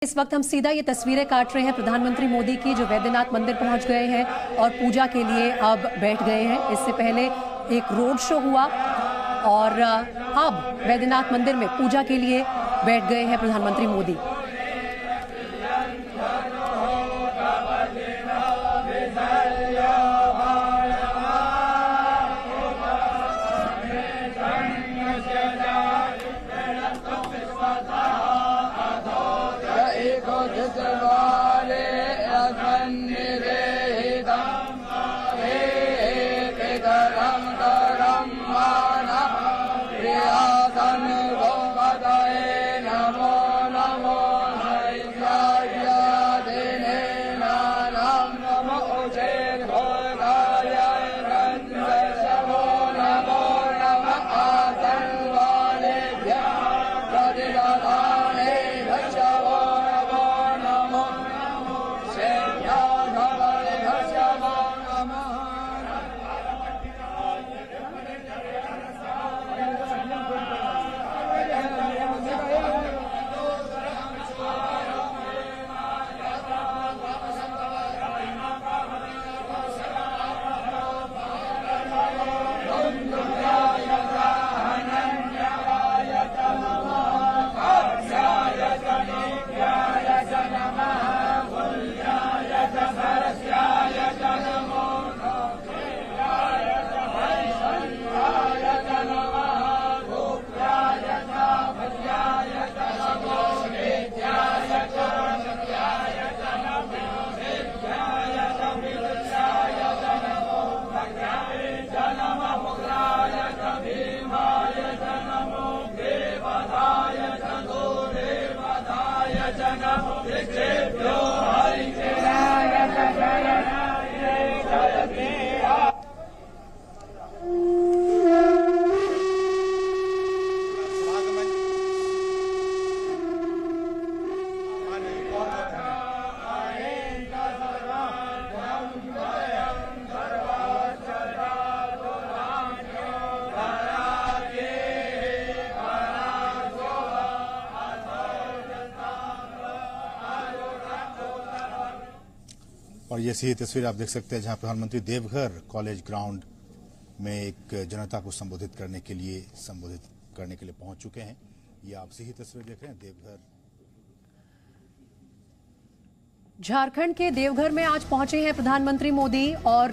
इस वक्त हम सीधा ये तस्वीरें काट रहे हैं प्रधानमंत्री मोदी की, जो वैद्यनाथ मंदिर पहुंच गए हैं और पूजा के लिए अब बैठ गए हैं। इससे पहले एक रोड शो हुआ और अब वैद्यनाथ मंदिर में पूजा के लिए बैठ गए हैं प्रधानमंत्री मोदी। और ये सही तस्वीर आप देख सकते हैं जहां प्रधानमंत्री देवघर कॉलेज ग्राउंड में एक जनता को संबोधित करने के लिए पहुंच चुके हैं। ये आप सही तस्वीर देख रहे हैं देवघर। झारखंड के देवघर में आज पहुंचे हैं प्रधानमंत्री मोदी और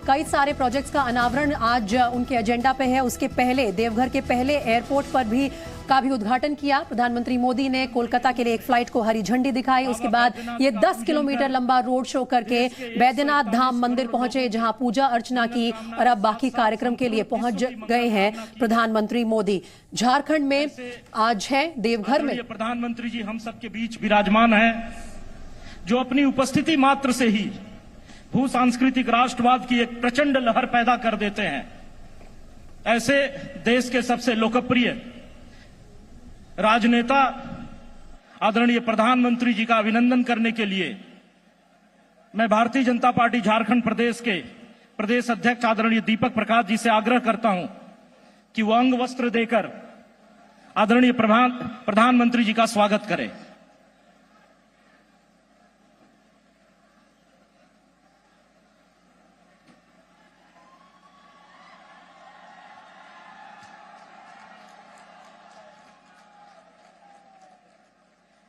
कई सारे प्रोजेक्ट्स का अनावरण आज उनके एजेंडा पे है। उसके पहले देवघर के पहले एयरपोर्ट पर का भी उद्घाटन किया प्रधानमंत्री मोदी ने। कोलकाता के लिए एक फ्लाइट को हरी झंडी दिखाई। उसके बाद ये 10 किलोमीटर लंबा रोड शो करके वैद्यनाथ धाम मंदिर पहुंचे, जहां पूजा अर्चना की और अब बाकी कार्यक्रम के लिए पहुंच गए हैं प्रधानमंत्री मोदी। झारखंड में आज है देवघर में प्रधानमंत्री जी हम सबके बीच विराजमान है, जो अपनी उपस्थिति मात्र से ही भू सांस्कृतिक राष्ट्रवाद की एक प्रचंड लहर पैदा कर देते हैं। ऐसे देश के सबसे लोकप्रिय राजनेता आदरणीय प्रधानमंत्री जी का अभिनंदन करने के लिए मैं भारतीय जनता पार्टी झारखंड प्रदेश के प्रदेश अध्यक्ष आदरणीय दीपक प्रकाश जी से आग्रह करता हूं कि वो अंग वस्त्र देकर आदरणीय प्रधानमंत्री जी का स्वागत करें।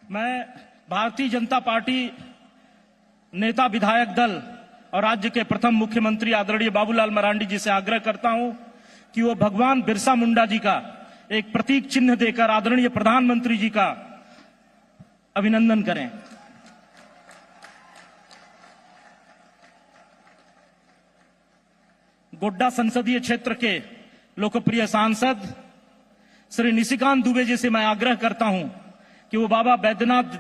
मैं भारतीय जनता पार्टी नेता विधायक दल और राज्य के प्रथम मुख्यमंत्री आदरणीय बाबूलाल मरांडी जी से आग्रह करता हूं कि वो भगवान बिरसा मुंडा जी का एक प्रतीक चिन्ह देकर आदरणीय प्रधानमंत्री जी का अभिनंदन करें। गोड्डा संसदीय क्षेत्र के लोकप्रिय सांसद श्री निशिकांत दुबे जी से मैं आग्रह करता हूं कि वो बाबा बैद्यनाथ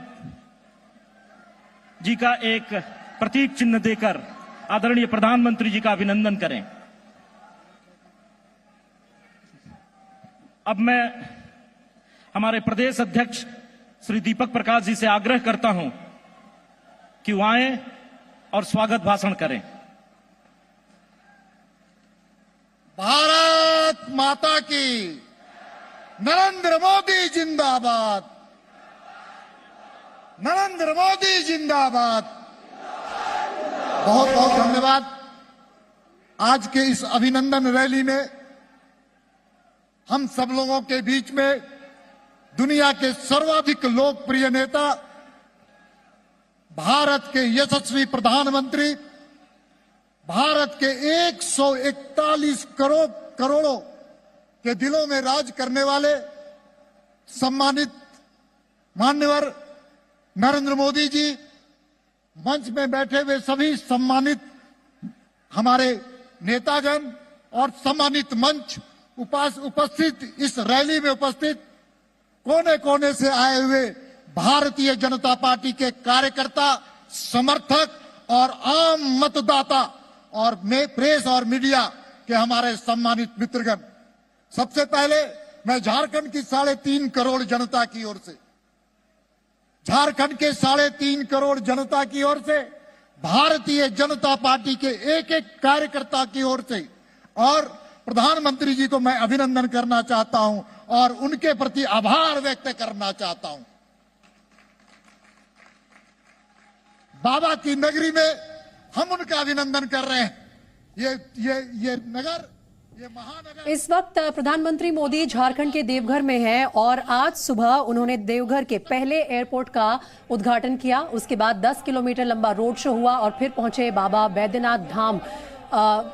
जी का एक प्रतीक चिन्ह देकर आदरणीय प्रधानमंत्री जी का अभिनंदन करें। अब मैं हमारे प्रदेश अध्यक्ष श्री दीपक प्रकाश जी से आग्रह करता हूं कि वो आए और स्वागत भाषण करें। भारत माता की, नरेंद्र मोदी जिंदाबाद। नरेंद्र मोदी जिंदाबाद। बहुत बहुत धन्यवाद। आज के इस अभिनंदन रैली में हम सब लोगों के बीच में दुनिया के सर्वाधिक लोकप्रिय नेता, भारत के यशस्वी प्रधानमंत्री, भारत के 141 करोड़ों के दिलों में राज करने वाले सम्मानित मान्यवर नरेंद्र मोदी जी, मंच में बैठे हुए सभी सम्मानित हमारे नेतागण और सम्मानित मंच उपस्थित इस रैली में उपस्थित कोने कोने से आए हुए भारतीय जनता पार्टी के कार्यकर्ता, समर्थक और आम मतदाता और प्रेस और मीडिया के हमारे सम्मानित मित्रगण, सबसे पहले मैं झारखंड की 3.5 करोड़ जनता की ओर से, झारखंड के 3.5 करोड़ जनता की ओर से, भारतीय जनता पार्टी के एक एक कार्यकर्ता की ओर से और प्रधानमंत्री जी को मैं अभिनंदन करना चाहता हूं और उनके प्रति आभार व्यक्त करना चाहता हूं। बाबा की नगरी में हम उनका अभिनंदन कर रहे हैं। ये नगर, ये महानगर। इस वक्त प्रधानमंत्री मोदी झारखंड के देवघर में हैं और आज सुबह उन्होंने देवघर के पहले एयरपोर्ट का उद्घाटन किया। उसके बाद 10 किलोमीटर लंबा रोड शो हुआ और फिर पहुंचे बाबा बैद्यनाथ धाम।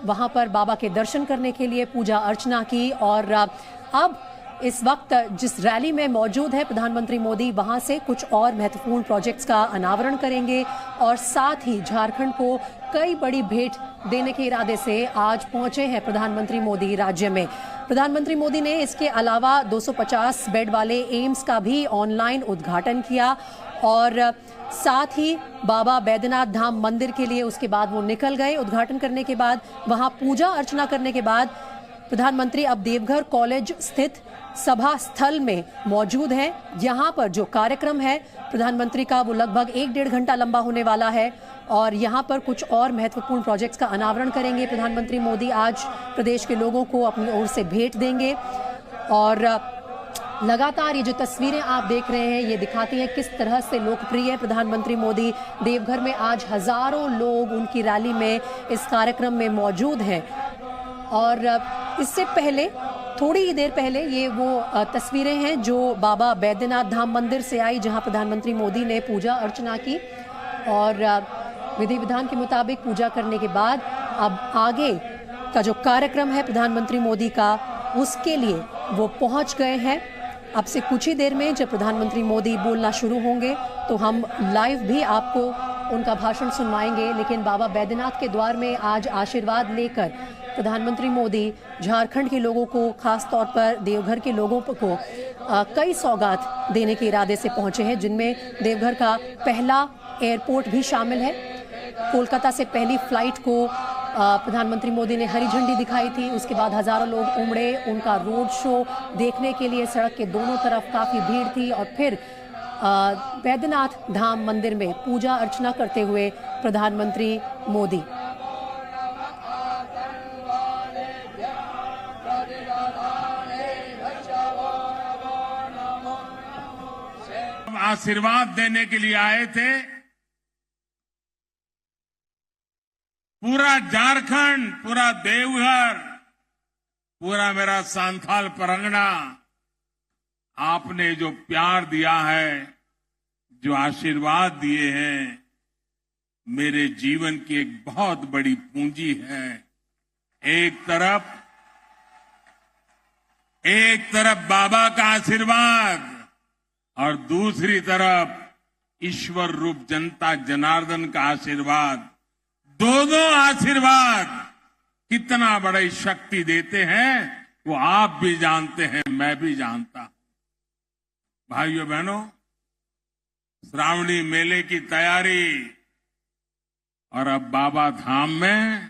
वहां पर बाबा के दर्शन करने के लिए पूजा अर्चना की और अब इस वक्त जिस रैली में मौजूद है प्रधानमंत्री मोदी, वहां से कुछ और महत्वपूर्ण प्रोजेक्ट्स का अनावरण करेंगे और साथ ही झारखंड को कई बड़ी भेंट देने के इरादे से आज पहुंचे हैं प्रधानमंत्री मोदी राज्य में। प्रधानमंत्री मोदी ने इसके अलावा 250 बेड वाले एम्स का भी ऑनलाइन उद्घाटन किया और साथ ही बाबा बैद्यनाथ धाम मंदिर के लिए उसके बाद वो निकल गए। उद्घाटन करने के बाद वहां पूजा अर्चना करने के बाद प्रधानमंत्री अब देवघर कॉलेज स्थित सभा स्थल में मौजूद हैं। यहाँ पर जो कार्यक्रम है प्रधानमंत्री का वो लगभग 1-1.5 घंटा लंबा होने वाला है और यहाँ पर कुछ और महत्वपूर्ण प्रोजेक्ट्स का अनावरण करेंगे प्रधानमंत्री मोदी। आज प्रदेश के लोगों को अपनी ओर से भेंट देंगे और लगातार ये जो तस्वीरें आप देख रहे हैं ये दिखाती हैं किस तरह से लोकप्रिय प्रधानमंत्री मोदी। देवघर में आज हजारों लोग उनकी रैली में इस कार्यक्रम में मौजूद हैं और इससे पहले थोड़ी ही देर पहले ये वो तस्वीरें हैं जो बाबा बैद्यनाथ धाम मंदिर से आई, जहां प्रधानमंत्री मोदी ने पूजा अर्चना की और विधि विधान के मुताबिक पूजा करने के बाद अब आगे का जो कार्यक्रम है प्रधानमंत्री मोदी का, उसके लिए वो पहुंच गए हैं। अब से कुछ ही देर में जब प्रधानमंत्री मोदी बोलना शुरू होंगे तो हम लाइव भी आपको उनका भाषण सुनवाएंगे। लेकिन बाबा बैद्यनाथ के द्वार में आज आशीर्वाद लेकर प्रधानमंत्री मोदी झारखंड के लोगों को, खास तौर पर देवघर के लोगों को कई सौगात देने के इरादे से पहुंचे हैं, जिनमें देवघर का पहला एयरपोर्ट भी शामिल है। कोलकाता से पहली फ्लाइट को प्रधानमंत्री मोदी ने हरी झंडी दिखाई थी। उसके बाद हजारों लोग उमड़े, उनका रोड शो देखने के लिए सड़क के दोनों तरफ काफी भीड़ थी और फिर बैद्यनाथ धाम मंदिर में पूजा अर्चना करते हुए प्रधानमंत्री मोदी। आशीर्वाद देने के लिए आए थे। पूरा झारखंड, पूरा देवघर, पूरा मेरा सांथाल परगना, आपने जो प्यार दिया है, जो आशीर्वाद दिए हैं, मेरे जीवन की एक बहुत बड़ी पूंजी है। एक तरफ बाबा का आशीर्वाद और दूसरी तरफ ईश्वर रूप जनता जनार्दन का आशीर्वाद। दोनों आशीर्वाद कितना बड़ी शक्ति देते हैं वो आप भी जानते हैं, मैं भी जानता हूं। भाइयों बहनों, श्रावणी मेले की तैयारी और अब बाबा धाम में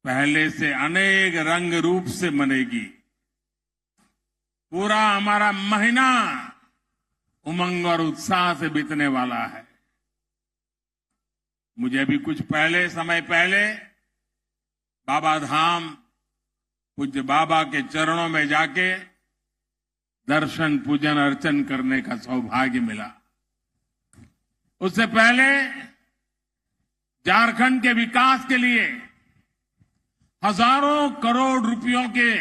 पहले से अनेक रंग रूप से मनेगी। पूरा हमारा महीना उमंग और उत्साह से बीतने वाला है। मुझे अभी कुछ समय पहले बाबा धाम पूज्य बाबा के चरणों में जाके दर्शन पूजन अर्चन करने का सौभाग्य मिला। उससे पहले झारखंड के विकास के लिए हजारों करोड़ रुपयों के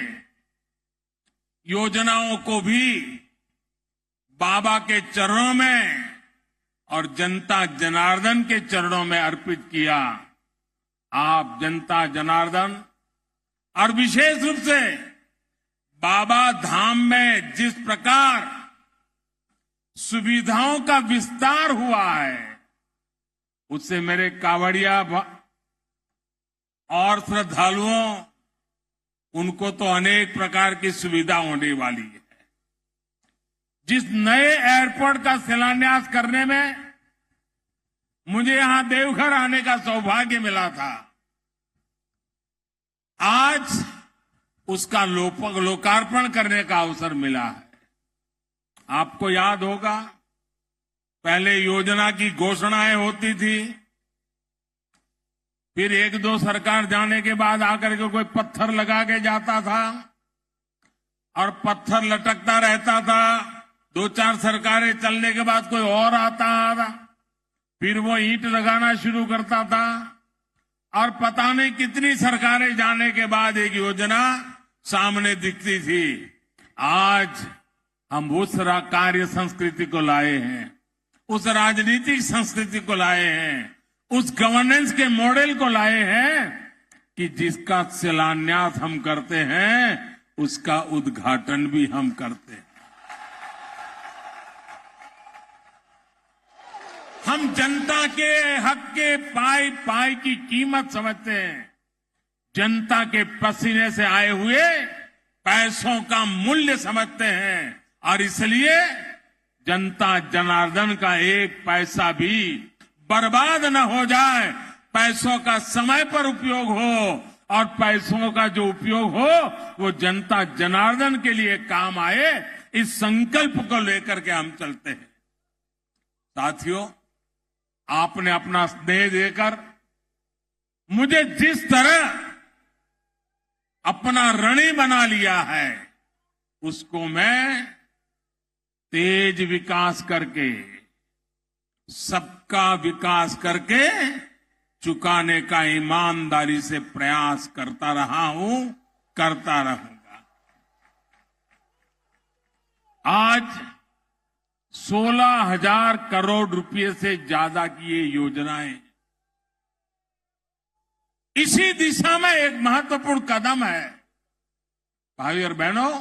योजनाओं को भी बाबा के चरणों में और जनता जनार्दन के चरणों में अर्पित किया। आप जनता जनार्दन और विशेष रूप से बाबा धाम में जिस प्रकार सुविधाओं का विस्तार हुआ है, उससे मेरे कांवड़िया और श्रद्धालुओं उनको तो अनेक प्रकार की सुविधा होने वाली है। जिस नए एयरपोर्ट का शिलान्यास करने में मुझे यहां देवघर आने का सौभाग्य मिला था, आज उसका लोकार्पण करने का अवसर मिला है। आपको याद होगा, पहले योजना की घोषणाएं होती थी, फिर एक दो सरकार जाने के बाद आकर के कोई पत्थर लगा के जाता था और पत्थर लटकता रहता था। दो चार सरकारें चलने के बाद कोई और आता था, फिर वो ईंट लगाना शुरू करता था और पता नहीं कितनी सरकारें जाने के बाद एक योजना सामने दिखती थी। आज हम उस कार्य संस्कृति को लाए हैं, उस राजनीतिक संस्कृति को लाए हैं, उस गवर्नेंस के मॉडल को लाए हैं कि जिसका शिलान्यास हम करते हैं उसका उद्घाटन भी हम करते हैं। हम जनता के हक के पाई पाई की कीमत समझते हैं, जनता के पसीने से आए हुए पैसों का मूल्य समझते हैं और इसलिए जनता जनार्दन का एक पैसा भी बर्बाद न हो जाए, पैसों का समय पर उपयोग हो और पैसों का जो उपयोग हो वो जनता जनार्दन के लिए काम आए, इस संकल्प को लेकर के हम चलते हैं। साथियों, आपने अपना स्नेह देकर मुझे जिस तरह अपना ऋणी बना लिया है, उसको मैं तेज विकास करके, सबका विकास करके चुकाने का ईमानदारी से प्रयास करता रहा हूं, करता रहूंगा। आज 16,000 करोड़ रुपए से ज्यादा की ये योजनाएं इसी दिशा में एक महत्वपूर्ण कदम है। भाई और बहनों,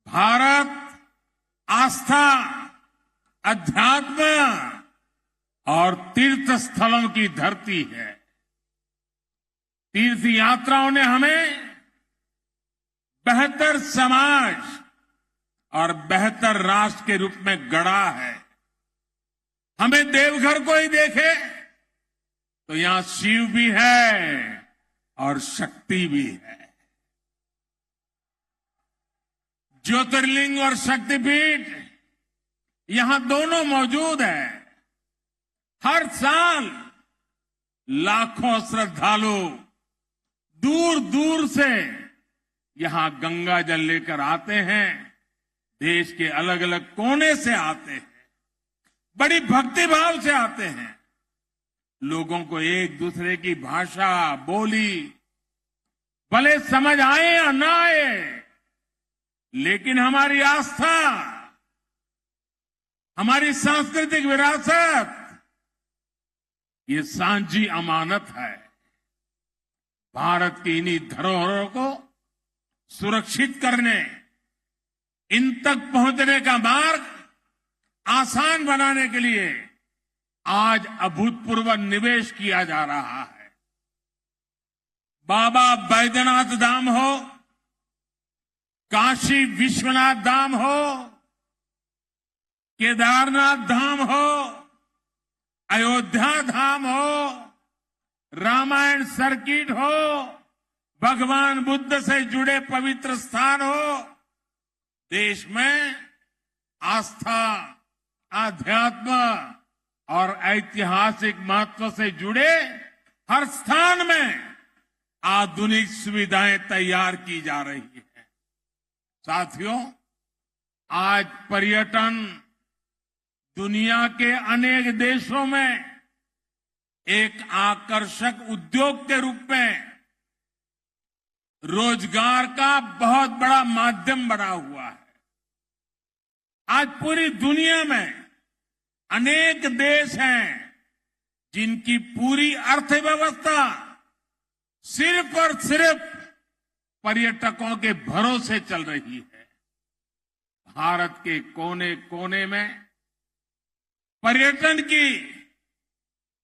भारत आस्था, अध्यात्म और तीर्थ स्थलों की धरती है। तीर्थ यात्राओं ने हमें बेहतर समाज और बेहतर राष्ट्र के रूप में गढ़ा है। हमें देवघर को ही देखे तो यहां शिव भी है और शक्ति भी है। ज्योतिर्लिंग और शक्तिपीठ यहां दोनों मौजूद है। हर साल लाखों श्रद्धालु दूर दूर से यहां गंगा जल लेकर आते हैं, देश के अलग अलग कोने से आते हैं, बड़ी भक्ति भाव से आते हैं। लोगों को एक दूसरे की भाषा, बोली भले समझ आए या ना आए, लेकिन हमारी आस्था, हमारी सांस्कृतिक विरासत, ये सांझी अमानत है। भारत की इन्हीं धरोहरों को सुरक्षित करने, इन तक पहुंचने का मार्ग आसान बनाने के लिए आज अभूतपूर्व निवेश किया जा रहा है। बाबा बैद्यनाथ धाम हो, काशी विश्वनाथ धाम हो, केदारनाथ धाम हो, अयोध्या धाम हो, रामायण सर्किट हो, भगवान बुद्ध से जुड़े पवित्र स्थान हो, देश में आस्था, आध्यात्म और ऐतिहासिक महत्व से जुड़े हर स्थान में आधुनिक सुविधाएं तैयार की जा रही है। साथियों, आज पर्यटन, दुनिया के अनेक देशों में एक आकर्षक उद्योग के रूप में रोजगार का बहुत बड़ा माध्यम बना हुआ है। आज पूरी दुनिया में अनेक देश हैं जिनकी पूरी अर्थव्यवस्था सिर्फ और सिर्फ पर्यटकों के भरोसे चल रही है। भारत के कोने कोने में पर्यटन की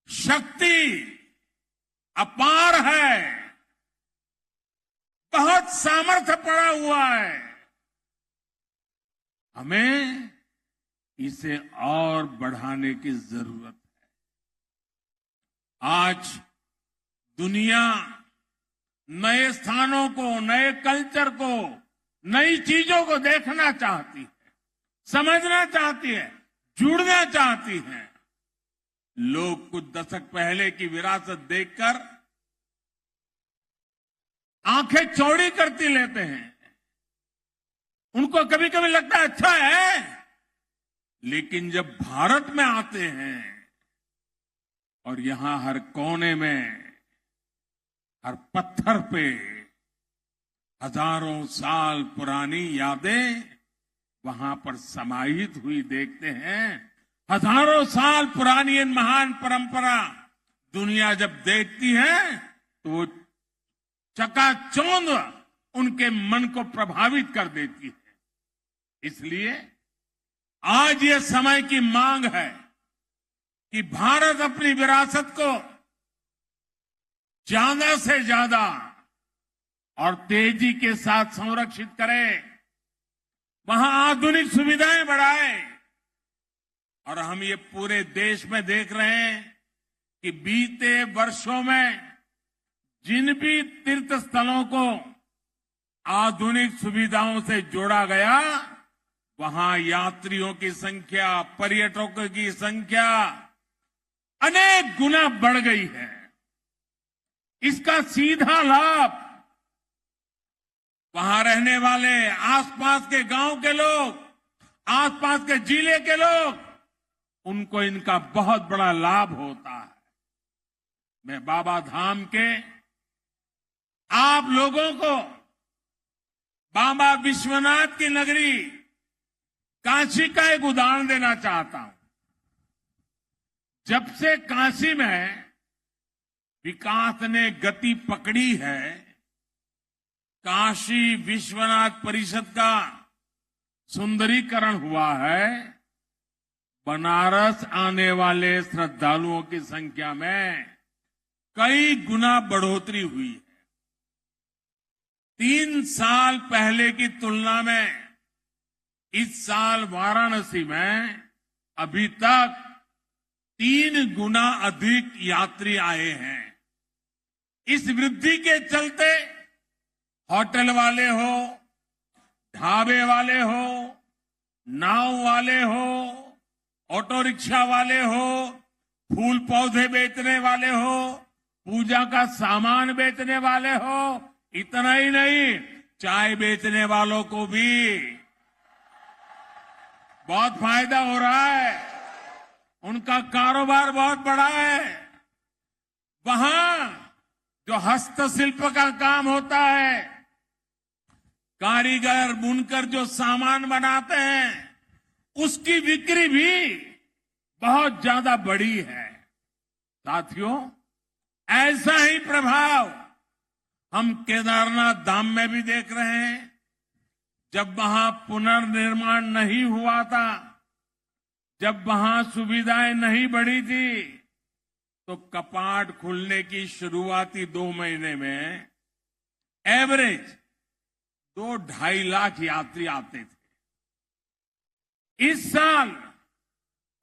शक्ति अपार है, बहुत सामर्थ्य पड़ा हुआ है। हमें इसे और बढ़ाने की जरूरत है। आज दुनिया नए स्थानों को, नए कल्चर को, नई चीजों को देखना चाहती है, समझना चाहती है, जुड़ना चाहती है। लोग कुछ दशक पहले की विरासत देखकर आंखें चौड़ी करती लेते हैं। उनको कभी कभी लगता है अच्छा है, लेकिन जब भारत में आते हैं और यहां हर कोने में, हर पत्थर पे हजारों साल पुरानी यादें वहां पर समाहित हुई देखते हैं। हजारों साल पुरानी महान परंपरा दुनिया जब देखती है तो वो चकाचौंध उनके मन को प्रभावित कर देती है। इसलिए आज ये समय की मांग है कि भारत अपनी विरासत को ज्यादा से ज्यादा और तेजी के साथ संरक्षित करे, वहां आधुनिक सुविधाएं बढ़ाए। और हम ये पूरे देश में देख रहे हैं कि बीते वर्षों में जिन भी तीर्थ स्थलों को आधुनिक सुविधाओं से जोड़ा गया, वहां यात्रियों की संख्या, पर्यटकों की संख्या अनेक गुना बढ़ गई है। इसका सीधा लाभ वहां रहने वाले आसपास के गांव के लोग, आसपास के जिले के लोग, उनको इनका बहुत बड़ा लाभ होता है। मैं बाबा धाम के आप लोगों को बाबा विश्वनाथ की नगरी काशी का एक उदाहरण देना चाहता हूं। जब से काशी में विकास ने गति पकड़ी है, काशी विश्वनाथ परिषद का सुंदरीकरण हुआ है, बनारस आने वाले श्रद्धालुओं की संख्या में कई गुना बढ़ोतरी हुई है। 3 साल पहले की तुलना में इस साल वाराणसी में अभी तक 3 गुना अधिक यात्री आए हैं। इस वृद्धि के चलते होटल वाले हो, ढाबे वाले हो, नाव वाले हो, ऑटो रिक्शा वाले हो, फूल पौधे बेचने वाले हो, पूजा का सामान बेचने वाले हो, इतना ही नहीं, चाय बेचने वालों को भी बहुत फायदा हो रहा है। उनका कारोबार बहुत बड़ा है। वहां जो हस्तशिल्प का काम होता है, कारीगर बुनकर जो सामान बनाते हैं, उसकी बिक्री भी बहुत ज्यादा बढ़ी है। साथियों, ऐसा ही प्रभाव हम केदारनाथ धाम में भी देख रहे हैं। जब वहां पुनर्निर्माण नहीं हुआ था, जब वहां सुविधाएं नहीं बढ़ी थी, तो कपाट खुलने की शुरुआती 2 महीने में एवरेज 2-2.5 लाख यात्री आते थे। इस साल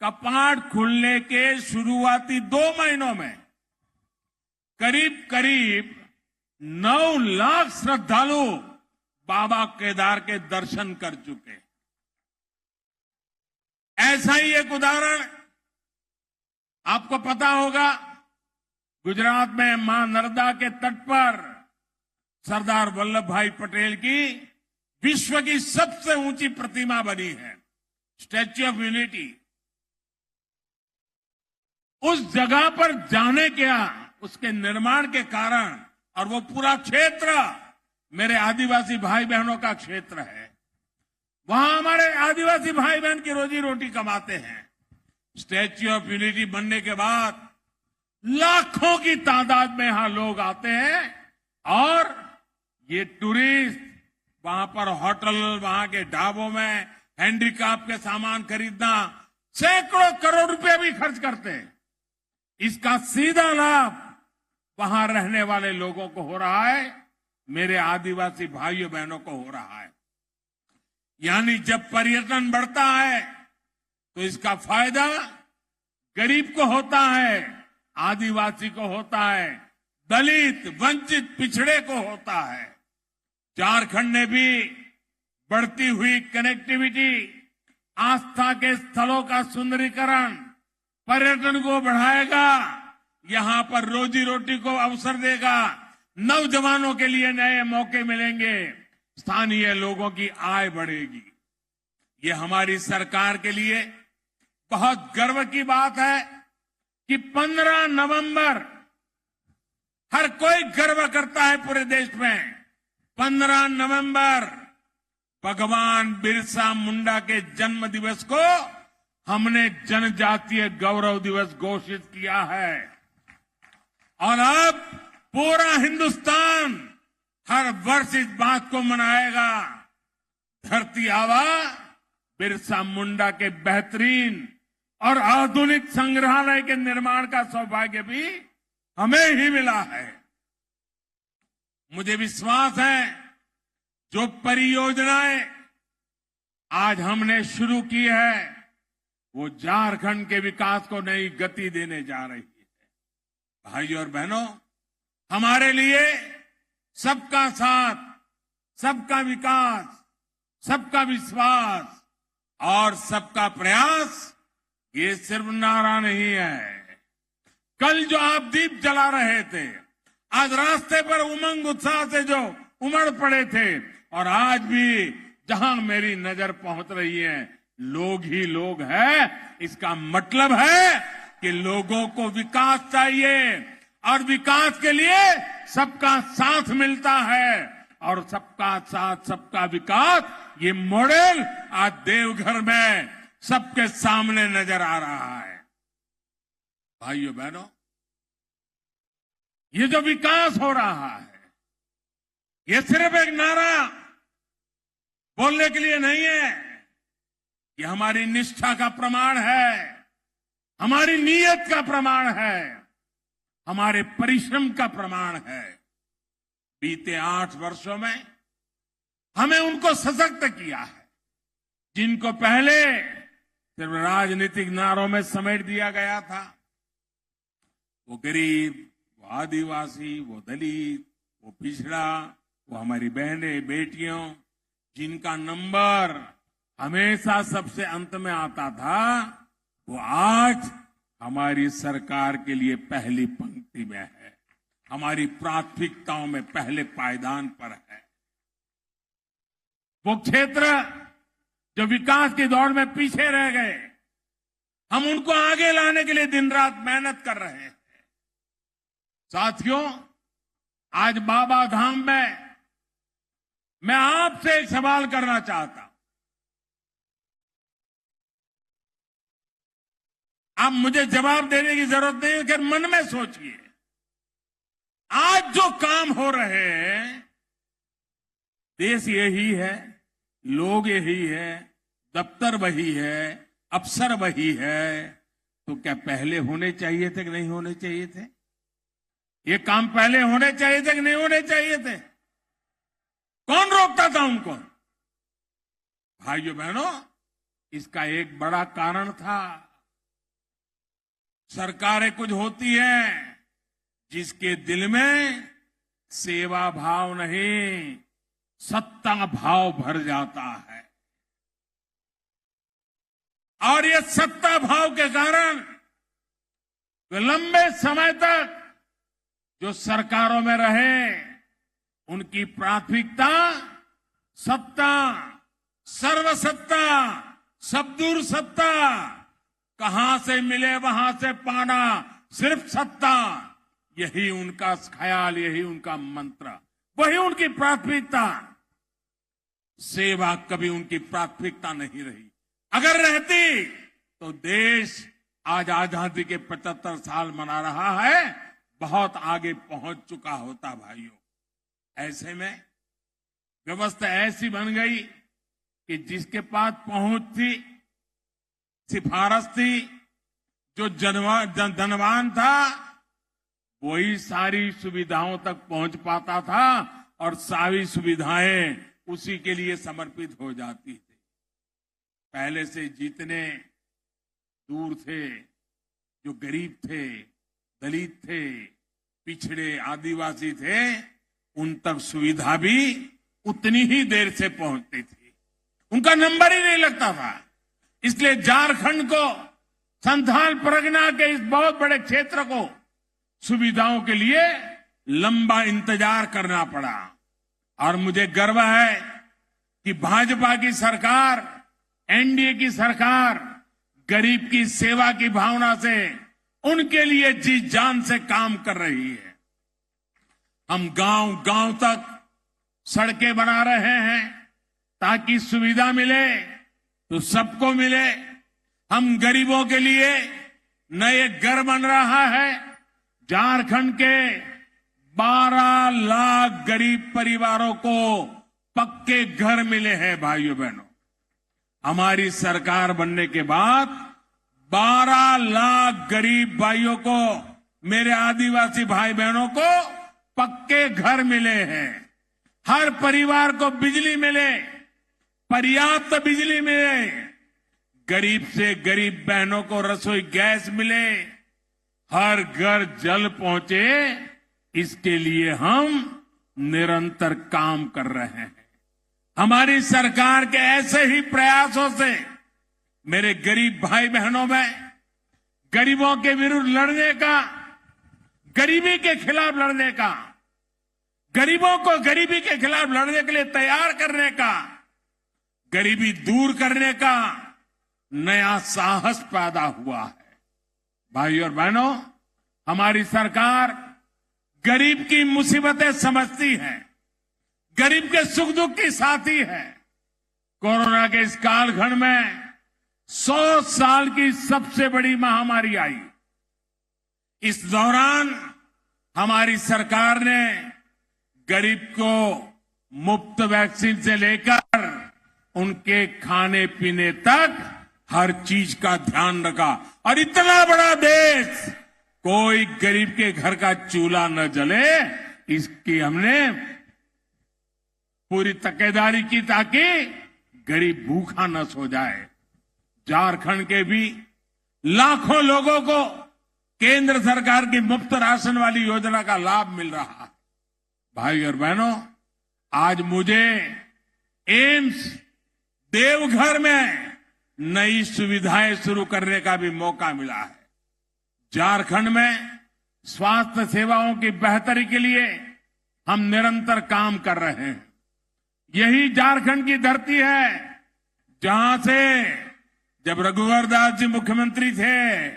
कपाट खुलने के शुरुआती 2 महीनों में करीब करीब 9 लाख श्रद्धालु बाबा केदार के दर्शन कर चुके। ऐसा ही एक उदाहरण आपको पता होगा, गुजरात में मां नर्मदा के तट पर सरदार वल्लभ भाई पटेल की विश्व की सबसे ऊंची प्रतिमा बनी है, स्टैच्यू ऑफ यूनिटी। उस जगह पर जाने क्या, उसके निर्माण के कारण, और वो पूरा क्षेत्र मेरे आदिवासी भाई बहनों का क्षेत्र है। वहां हमारे आदिवासी भाई बहन की रोजी रोटी कमाते हैं। स्टैच्यू ऑफ यूनिटी बनने के बाद लाखों की तादाद में यहां लोग आते हैं और ये टूरिस्ट वहां पर होटल, वहां के ढाबों में हैंडीक्राफ्ट के सामान खरीदना, सैकड़ों करोड़ रुपए भी खर्च करते हैं। इसका सीधा लाभ वहां रहने वाले लोगों को हो रहा है, मेरे आदिवासी भाइयों बहनों को हो रहा है। यानी जब पर्यटन बढ़ता है तो इसका फायदा गरीब को होता है, आदिवासी को होता है, दलित, वंचित, पिछड़े को होता है। झारखंड ने भी बढ़ती हुई कनेक्टिविटी, आस्था के स्थलों का सुंदरीकरण, पर्यटन को बढ़ाएगा, यहां पर रोजी रोटी को अवसर देगा, नौजवानों के लिए नए मौके मिलेंगे, स्थानीय लोगों की आय बढ़ेगी। ये हमारी सरकार के लिए बहुत गर्व की बात है कि 15 नवंबर हर कोई गर्व करता है पूरे देश में। 15 नवंबर भगवान बिरसा मुंडा के जन्म दिवस को हमने जनजातीय गौरव दिवस घोषित किया है और अब पूरा हिंदुस्तान हर वर्ष इस बात को मनाएगा। धरती आबा बिरसा मुंडा के बेहतरीन और आधुनिक संग्रहालय के निर्माण का सौभाग्य भी हमें ही मिला है। मुझे विश्वास है जो परियोजनाएं आज हमने शुरू की है वो झारखंड के विकास को नई गति देने जा रही है। भाइयों और बहनों, हमारे लिए सबका साथ, सबका विकास, सबका विश्वास और सबका प्रयास ये सिर्फ नारा नहीं है। कल जो आप दीप जला रहे थे, आज रास्ते पर उमंग उत्साह से जो उमड़ पड़े थे, और आज भी जहां मेरी नजर पहुंच रही है लोग ही लोग हैं, इसका मतलब है कि लोगों को विकास चाहिए और विकास के लिए सबका साथ मिलता है और सबका साथ सबका विकास ये मॉडल आज देवघर में सबके सामने नजर आ रहा है। भाइयों बहनों, ये जो विकास हो रहा है ये सिर्फ एक नारा बोलने के लिए नहीं है, ये हमारी निष्ठा का प्रमाण है, हमारी नीयत का प्रमाण है, हमारे परिश्रम का प्रमाण है। बीते 8 वर्षों में हमें उनको सशक्त किया है जिनको पहले सिर्फ राजनीतिक नारों में समेट दिया गया था। वो गरीब, वो आदिवासी, वो दलित, वो पिछड़ा, वो हमारी बहनें, बेटियों जिनका नंबर हमेशा सबसे अंत में आता था, वो आज हमारी सरकार के लिए पहली पंक्ति में है, हमारी प्राथमिकताओं में पहले पायदान पर है। वो क्षेत्र जो विकास की दौड़ में पीछे रह गए, हम उनको आगे लाने के लिए दिन रात मेहनत कर रहे हैं। साथियों, आज बाबा धाम में मैं आपसे एक सवाल करना चाहता हूं। आप मुझे जवाब देने की जरूरत नहीं है, कि मन में सोचिए। आज जो काम हो रहे हैं, देश यही है, लोग यही है, दफ्तर वही है, अफसर वही है, तो क्या पहले होने चाहिए थे कि नहीं होने चाहिए थे? ये काम पहले होने चाहिए थे कि नहीं होने चाहिए थे? कौन रोकता था उनको? भाइयों बहनों, इसका एक बड़ा कारण था। सरकारें कुछ होती हैं जिसके दिल में सेवा भाव नहीं, सत्ता भाव भर जाता है, और ये सत्ता भाव के कारण वे लंबे समय तक जो सरकारों में रहे, उनकी प्राथमिकता सत्ता, सर्वसत्ता, सबदूर सत्ता, कहां से मिले वहां से पाना, सिर्फ सत्ता, यही उनका ख्याल, यही उनका मंत्र, वही उनकी प्राथमिकता। सेवा कभी उनकी प्राथमिकता नहीं रही। अगर रहती तो देश आज आजादी के 75 साल मना रहा है, बहुत आगे पहुंच चुका होता भाइयों। ऐसे में व्यवस्था ऐसी बन गई कि जिसके पास पहुंच थी, सिफारिश थी, जो धनवान था, वही सारी सुविधाओं तक पहुंच पाता था और सारी सुविधाएं उसी के लिए समर्पित हो जाती थी। पहले से जितने दूर थे, जो गरीब थे, दलित थे, पिछड़े आदिवासी थे, उन तक सुविधा भी उतनी ही देर से पहुंचती थी, उनका नंबर ही नहीं लगता था। इसलिए झारखंड को, संथाल परगना के इस बहुत बड़े क्षेत्र को सुविधाओं के लिए लंबा इंतजार करना पड़ा। और मुझे गर्व है कि भाजपा की सरकार, एनडीए की सरकार गरीब की सेवा की भावना से उनके लिए जी जान से काम कर रही है। हम गांव गांव तक सड़कें बना रहे हैं ताकि सुविधा मिले तो सबको मिले। हम गरीबों के लिए नए घर बन रहा है। झारखंड के 12 लाख गरीब परिवारों को पक्के घर मिले हैं भाइयों बहनों। हमारी सरकार बनने के बाद 12 लाख गरीब भाइयों को, मेरे आदिवासी भाई बहनों को पक्के घर मिले हैं। हर परिवार को बिजली मिले, पर्याप्त बिजली मिले, गरीब से गरीब बहनों को रसोई गैस मिले, हर घर जल पहुंचे, इसके लिए हम निरंतर काम कर रहे हैं। हमारी सरकार के ऐसे ही प्रयासों से मेरे गरीब भाई बहनों में गरीबों के विरुद्ध लड़ने का, गरीबी के खिलाफ लड़ने का, गरीबों को गरीबी के खिलाफ लड़ने के लिए तैयार करने का, गरीबी दूर करने का नया साहस पैदा हुआ है। भाइयों और बहनों, हमारी सरकार गरीब की मुसीबतें समझती है, गरीब के सुख दुख की साथी है। कोरोना के इस कालखंड में 100 साल की सबसे बड़ी महामारी आई। इस दौरान हमारी सरकार ने गरीब को मुफ्त वैक्सीन से लेकर उनके खाने पीने तक हर चीज का ध्यान रखा। और इतना बड़ा देश, कोई गरीब के घर का चूल्हा न जले, इसकी हमने पूरी तकेदारी की ताकि गरीब भूखा न सो जाए। झारखंड के भी लाखों लोगों को केंद्र सरकार की मुफ्त राशन वाली योजना का लाभ मिल रहा है। भाई और बहनों, आज मुझे एम्स देवघर में नई सुविधाएं शुरू करने का भी मौका मिला है। झारखंड में स्वास्थ्य सेवाओं की बेहतरी के लिए हम निरंतर काम कर रहे हैं। यही झारखंड की धरती है जहां से जब रघुवर दास जी मुख्यमंत्री थे,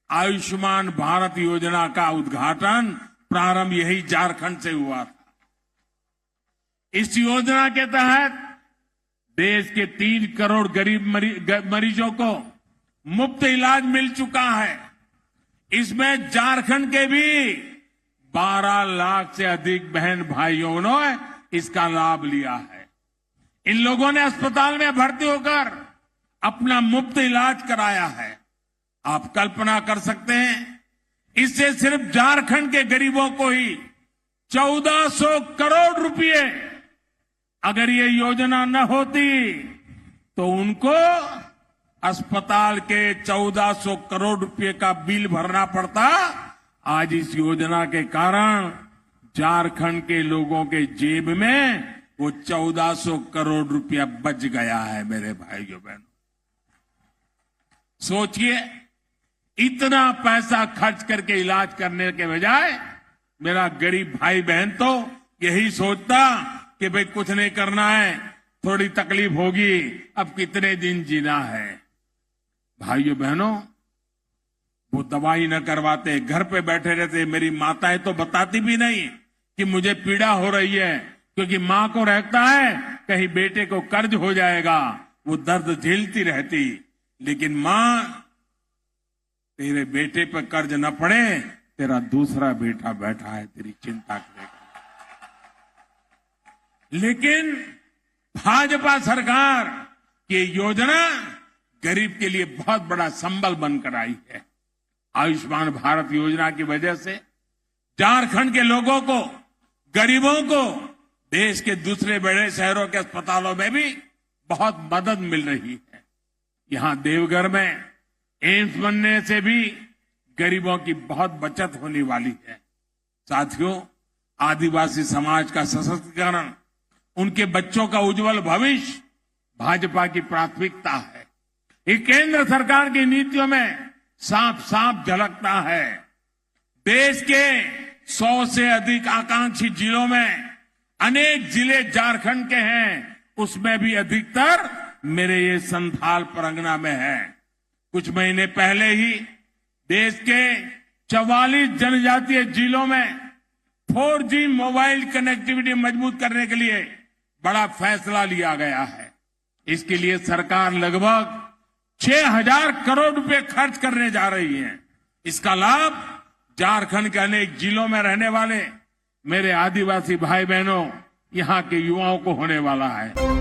आयुष्मान भारत योजना का उद्घाटन प्रारंभ यही झारखंड से हुआ था। इस योजना के तहत देश के 3 करोड़ गरीब मरीजों को मुफ्त इलाज मिल चुका है। इसमें झारखंड के भी 12 लाख से अधिक बहन भाइयों ने इसका लाभ लिया है। इन लोगों ने अस्पताल में भर्ती होकर अपना मुफ्त इलाज कराया है। आप कल्पना कर सकते हैं, इससे सिर्फ झारखंड के गरीबों को ही 1400 करोड़ रुपए, अगर ये योजना न होती तो उनको अस्पताल के 1400 करोड़ रुपए का बिल भरना पड़ता। आज इस योजना के कारण झारखंड के लोगों के जेब में वो 1400 करोड़ रुपया बच गया है। मेरे भाइयों बहनों, सोचिए, इतना पैसा खर्च करके इलाज करने के बजाय मेरा गरीब भाई बहन तो यही सोचता कि भाई कुछ नहीं करना है, थोड़ी तकलीफ होगी, अब कितने दिन जीना है। भाइयों बहनों, वो दवाई न करवाते, घर पे बैठे रहते। मेरी माताएं तो बताती भी नहीं कि मुझे पीड़ा हो रही है, क्योंकि मां को रहता है कहीं बेटे को कर्ज हो जाएगा, वो दर्द झेलती रहती। लेकिन मां, तेरे बेटे पर कर्ज न पड़े, तेरा दूसरा बेटा बैठा है तेरी चिंता करेगा। लेकिन भाजपा सरकार की योजना गरीब के लिए बहुत बड़ा संबल बनकर आई है। आयुष्मान भारत योजना की वजह से झारखंड के लोगों को, गरीबों को देश के दूसरे बड़े शहरों के अस्पतालों में भी बहुत मदद मिल रही है। यहां देवघर में एम्स बनने से भी गरीबों की बहुत बचत होने वाली है। साथियों, आदिवासी समाज का सशक्तिकरण, उनके बच्चों का उज्जवल भविष्य भाजपा की प्राथमिकता है। ये केंद्र सरकार की नीतियों में साफ साफ झलकता है। देश के 100 से अधिक आकांक्षी जिलों में अनेक जिले झारखंड के हैं, उसमें भी अधिकतर मेरे ये संथाल परगना में है। कुछ महीने पहले ही देश के 44 जनजातीय जिलों में 4G मोबाइल कनेक्टिविटी मजबूत करने के लिए बड़ा फैसला लिया गया है। इसके लिए सरकार लगभग 6,000 करोड़ रुपए खर्च करने जा रही है। इसका लाभ झारखंड के अनेक जिलों में रहने वाले मेरे आदिवासी भाई बहनों, यहां के युवाओं को होने वाला है।